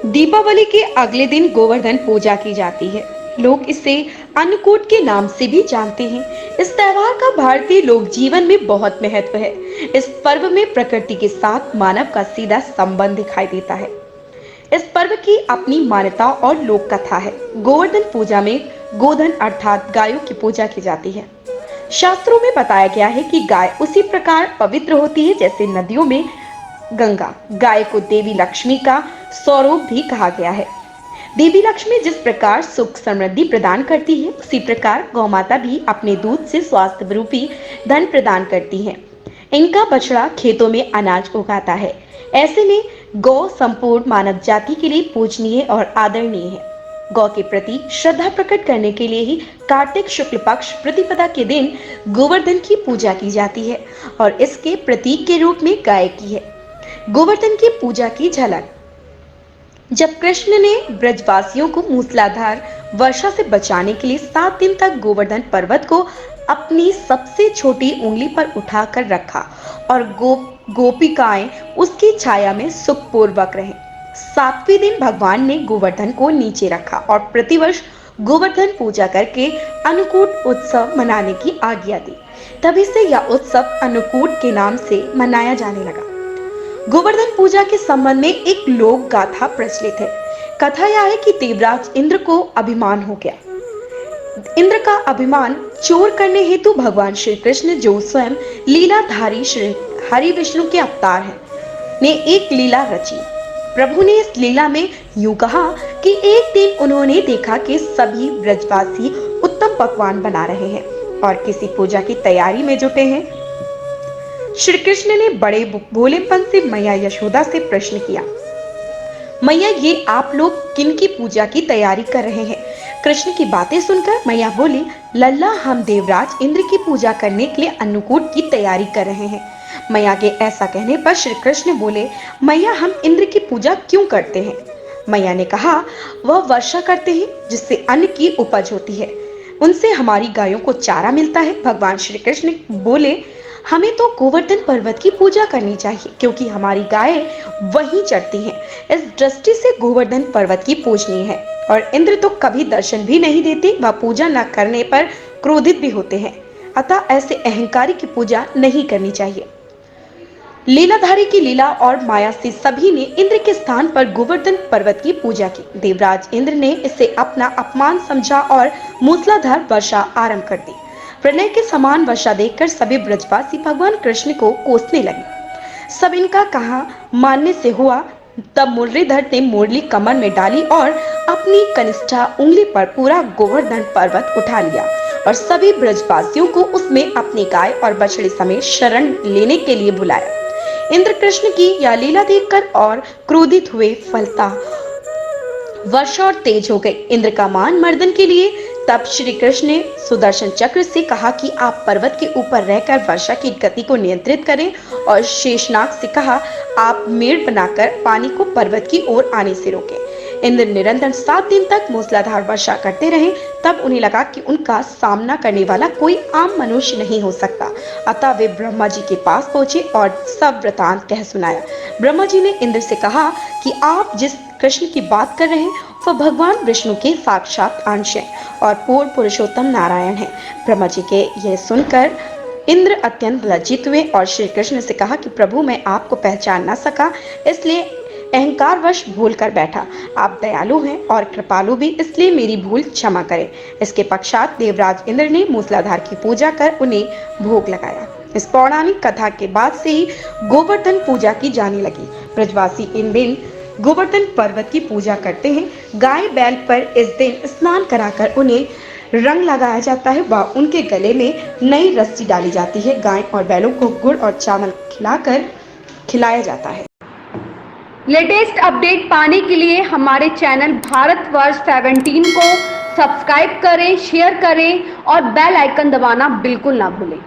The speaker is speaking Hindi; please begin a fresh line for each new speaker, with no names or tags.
दीपावली के अगले दिन गोवर्धन पूजा की जाती है। लोग इसे अन्नकूट के नाम से भी जानते हैं। इस त्योहार का भारतीय लोक जीवन में बहुत महत्व है। इस पर्व में प्रकृति के साथ मानव का सीधा संबंध दिखाई देता है। इस पर्व की अपनी मान्यता और लोक कथा है। गोवर्धन पूजा में गोधन अर्थात गायों की पूजा की जाती है। शास्त्रों में बताया गया है कि गाय उसी प्रकार पवित्र होती है जैसे नदियों में गंगा। गाय को देवी लक्ष्मी का स्वरूप भी कहा गया है। देवी लक्ष्मी जिस प्रकार सुख समृद्धि प्रदान करती है, उसी प्रकार गौ माता भी अपने दूध से स्वास्थ्य रूपी धन प्रदान करती है। इनका बछड़ा खेतों में अनाज उगाता है। ऐसे में गौ संपूर्ण मानव जाति के लिए पूजनीय और आदरणीय है। गौ के प्रति श्रद्धा प्रकट करने के लिए ही कार्तिक शुक्ल पक्ष प्रतिपदा के दिन गोवर्धन की पूजा की जाती है और इसके प्रतीक के रूप में गाय की है। गोवर्धन की पूजा की झलक। जब कृष्ण ने ब्रजवासियों को मूसलाधार वर्षा से बचाने के लिए 7 दिन तक गोवर्धन पर्वत को अपनी सबसे छोटी उंगली पर उठाकर रखा और गोपिकाएं उसकी छाया में सुखपूर्वक रहे। 7वें दिन भगवान ने गोवर्धन को नीचे रखा और प्रतिवर्ष गोवर्धन पूजा करके अन्नकूट उत्सव मनाने की आज्ञा दी। तभी से यह उत्सव अन्नकूट के नाम से मनाया जाने लगा। गोवर्धन पूजा के संबंध में एक लोक गाथा प्रचलित है। कथा यह है कि देवराज इंद्र को अभिमान हो गया। इंद्र का अभिमान चोर करने हेतु भगवान श्री कृष्ण, जो स्वयं लीलाधारी श्री हरि विष्णु के अवतार हैं, ने एक लीला रची। प्रभु ने इस लीला में यूं कहा कि एक दिन उन्होंने देखा कि सभी ब्रजवासी उत्तम पकवान बना रहे हैं और किसी पूजा की तैयारी में जुटे हैं। श्री कृष्ण ने बड़े भोलेपन से मैया यशोदा से प्रश्न किया, मैया ये आप लोग किन की पूजा की तैयारी कर रहे हैं? कृष्ण की बातें सुनकर मैया बोली, लल्ला हम देवराज इंद्र की पूजा करने के लिए अन्नकूट की तैयारी कर रहे हैं। मैया के ऐसा कहने पर श्री कृष्ण बोले, मैया हम इंद्र की पूजा क्यों करते हैं? मैया ने कहा, वह वर्षा करते हैं जिससे अन्न की उपज होती है, उनसे हमारी गायों को चारा मिलता है। भगवान श्री कृष्ण बोले, हमें तो गोवर्धन पर्वत की पूजा करनी चाहिए क्योंकि हमारी गायें वहीं चरती हैं। इस दृष्टि से गोवर्धन पर्वत की पूजनीय है और इंद्र तो कभी दर्शन भी नहीं देते, वह पूजा न करने पर क्रोधित भी होते हैं। अतः ऐसे अहंकारी की पूजा नहीं करनी चाहिए। लीलाधारी की लीला और माया से सभी ने इंद्र के स्थान पर गोवर्धन पर्वत की पूजा की। देवराज इंद्र ने इसे अपना अपमान समझा और मूसलाधार वर्षा आरंभ कर दी। प्रलय के समान वर्षा देखकर सभी ब्रजवासी भगवान कृष्ण को कोसने लगे। सब इनका कहा मानने से हुआ। तब मुरलीधर ने मुरली कमर में डाली और अपनी कनिष्ठा उंगली पर पूरा गोवर्धन पर्वत उठा लिया और सभी ब्रजवासियों को उसमें अपनी गाय और बछड़े समेत शरण लेने के लिए बुलाया। इंद्र कृष्ण की यह लीला देखकर और क्रोधित हुए, फलता वर्षा और तेज हो गई। इंद्र का मान मर्दन के लिए तब श्री कृष्ण ने सुदर्शन चक्र से कहा कि आप पर्वत के ऊपर रहकर वर्षा की गति को नियंत्रित करें और शेषनाग से कहा आप मेड़ बनाकर पानी को पर्वत की ओर आने से रोकें। इंद्र निरंतर 7 दिन तक मूसलाधार वर्षा करते रहे। तब उन्हें लगा कि उनका सामना करने वाला कोई आम मनुष्य नहीं हो सकता। अतः वे ब्रह्मा जी के पास पहुंचे और सब वृतांत कह सुनाया। ब्रह्मा जी ने इंद्र से कहा कि आप जिस कृष्ण की बात कर रहे हैं वह भगवान विष्णु के साक्षात अंश हैं और पूर्ण पुरुषोत्तम नारायण हैं। ब्रह्मा जी के यह सुनकर इंद्र अत्यंत लज्जित हुए और श्री कृष्ण से कहा कि प्रभु मैं आपको पहचान न सका, इसलिए अहंकारवश भूल कर बैठा। आप दयालु हैं और कृपालु भी, इसलिए मेरी भूल क्षमा करें। इसके पश्चात देवराज इंद्र ने मूसलाधार की पूजा कर उन्हें भोग लगाया। इस पौराणिक कथा के बाद से ही गोवर्धन पूजा की जाने लगी। ब्रजवासी इन दिन गोवर्धन पर्वत की पूजा करते हैं। गाय बैल पर इस दिन स्नान कराकर उन्हें रंग लगाया जाता है व उनके गले में नई रस्सी डाली जाती है। गाय और बैलों को गुड़ और चावल खिलाया जाता है।
लेटेस्ट अपडेट पाने के लिए हमारे चैनल भारतवर्ष 17 को सब्सक्राइब करें, शेयर करें और बेल आइकन दबाना बिल्कुल ना भूलें।